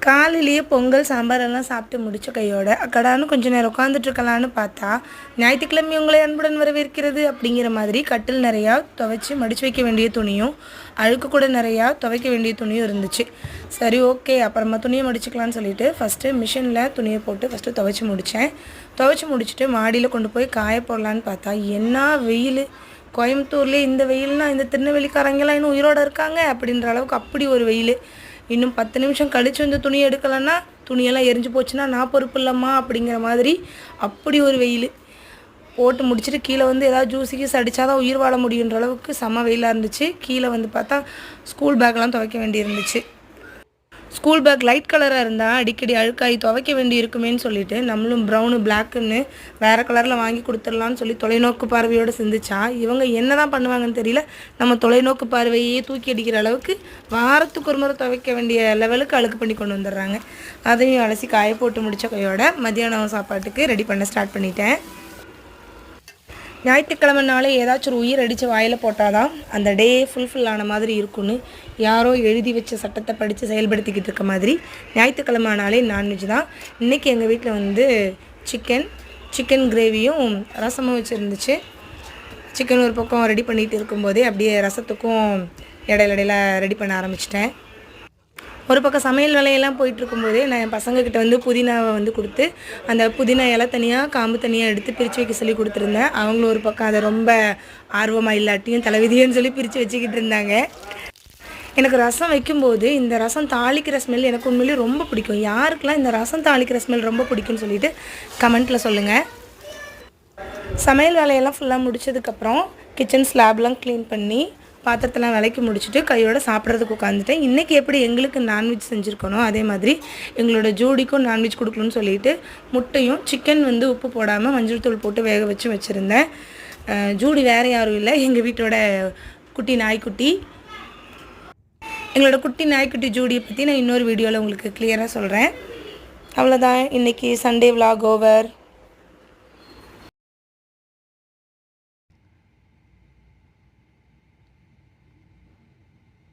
காலையிலேயே பொங்கல் சாம்பார் எல்லாம் சாப்பிட்டு முடிச்ச கையோட அக்கடான்னு கொஞ்சம் நேரம் உட்காந்துட்ருக்கலான்னு பார்த்தா ஞாயிற்றுக்கிழமை உங்களை அன்புடன் வரவேற்கிறது அப்படிங்கிற மாதிரி கட்டில் நிறையா துவைச்சி மடித்து வைக்க வேண்டிய துணியும் அழுக்கு கூட நிறையா துவைக்க வேண்டிய துணியும் இருந்துச்சு. சரி ஓகே அப்புறமா துணியை மடிச்சுக்கலான்னு சொல்லிட்டு ஃபஸ்ட்டு மிஷினில் துணியை போட்டு ஃபஸ்ட்டு துவைச்சி முடித்தேன். துவைச்சி முடிச்சுட்டு மாடியில் கொண்டு போய் காய போடலான்னு பார்த்தா என்ன வெயில்! கோயம்புத்தூர்லேயே இந்த வெயில்னால் இந்த திருநெல்வேலிக்காரங்கெல்லாம் இன்னும் உயிரோடு இருக்காங்க அப்படின்ற அளவுக்கு அப்படி ஒரு வெயில். இன்னும் 10 நிமிஷம் கழித்து வந்து துணி எடுக்கலைன்னா துணியெல்லாம் எரிஞ்சு போச்சுன்னா நான் பொறுப்பு இல்லைம்மா அப்படிங்கிற மாதிரி அப்படி ஒரு வெயில். போட்டு முடிச்சுட்டு கீழே வந்து ஏதாவது ஜூஸிக்கு அடித்தா தான் உயிர் வாழ முடியுன்ற அளவுக்கு செம்ம வெயிலாக இருந்துச்சு. கீழே வந்து பார்த்தா ஸ்கூல் பேக்கெலாம் துவைக்க வேண்டியிருந்துச்சு. ஸ்கூல் பேக் லைட் கலராக இருந்தால் அடிக்கடி அழுக்காகி துவைக்க வேண்டி இருக்குமேன்னு சொல்லிட்டு நம்மளும் ப்ரௌனு பிளாக்குன்னு வேறு கலரில் வாங்கி கொடுத்துடலான்னு சொல்லி தொலைநோக்கு பார்வையோடு சிந்திச்சா இவங்க என்ன தான் பண்ணுவாங்கன்னு தெரியல. நம்ம தொலைநோக்கு பார்வையே தூக்கி அடிக்கிற அளவுக்கு வாரத்துக்கு ஒரு முறை துவைக்க வேண்டிய லெவலுக்கு அழுக்கு பண்ணி கொண்டு வந்துடுறாங்க. அதையும் அலசி காய போட்டு முடித்த கையோட மத்தியானம் சாப்பாட்டுக்கு ரெடி பண்ண ஸ்டார்ட் பண்ணிட்டேன். ஞாயிற்றுக்கிழமைனாலே ஏதாச்சும் ஒரு உயிர் அடித்து வாயில் போட்டால் தான் அந்த டே ஃபுல்ஃபில் ஆன மாதிரி இருக்குன்னு யாரோ எழுதி வச்ச சட்டத்தை படித்து செயல்படுத்திக்கிட்டு இருக்க மாதிரி ஞாயிற்றுக்கிழமைனாலே நான்வெஜ் தான். இன்றைக்கி எங்கள் வீட்டில் வந்து சிக்கன் கிரேவியும் ரசமும் வச்சுருந்துச்சு. சிக்கன் ஒரு பக்கம் ரெடி பண்ணிகிட்டு இருக்கும்போதே அப்படியே ரசத்துக்கும் இடையில ரெடி பண்ண ஆரம்பிச்சிட்டேன். ஒரு பக்கம் சமையல் வேலையெல்லாம் போயிட்டுருக்கும்போதே நான் என் பசங்கக்கிட்ட வந்து புதினாவை வந்து கொடுத்து அந்த புதினா இலை தனியாக காம்பு தனியாக எடுத்து பிரித்து வைக்க சொல்லி கொடுத்துருந்தேன். அவங்களும் ஒரு பக்கம் அதை ரொம்ப ஆர்வமாக இல்லாட்டியும் தலைவிதியன்னு சொல்லி பிரித்து வச்சுக்கிட்டு இருந்தாங்க. எனக்கு ரசம் வைக்கும்போது இந்த ரசம் தாளிக்கிற ஸ்மெல் எனக்கு உண்மையிலேயே ரொம்ப பிடிக்கும். யாருக்கெல்லாம் இந்த ரசம் தாளிக்கிற ஸ்மெல் ரொம்ப பிடிக்கும்னு சொல்லிவிட்டு கமெண்ட்டில் சொல்லுங்கள். சமையல் வேலையெல்லாம் ஃபுல்லாக முடித்ததுக்கப்புறம் கிச்சன் ஸ்லாப்லாம் க்ளீன் பண்ணி பாத்திரத்தெல்லாம் விலைக்கு முடிச்சுட்டு கையோடு சாப்பிட்றதுக்கு உட்காந்துட்டேன். இன்றைக்கி எப்படி எங்களுக்கு நான்வெஜ் செஞ்சுருக்கணும் அதே மாதிரி எங்களோட ஜோடிக்கும் நான்வெஜ் கொடுக்கணும்னு சொல்லிட்டு முட்டையும் சிக்கன் வந்து உப்பு போடாமல் மஞ்சள் தூள் போட்டு வேக வச்சுருந்தேன். ஜூடி வேறு யாரும் இல்லை, எங்கள் வீட்டோட குட்டி நாய்க்குட்டி. எங்களோட குட்டி நாய்க்குட்டி ஜூடியை பற்றி நான் இன்னொரு வீடியோவில் உங்களுக்கு கிளியராக சொல்கிறேன். அவ்வளோதான், இன்றைக்கி சண்டே விலாக் ஓவர்.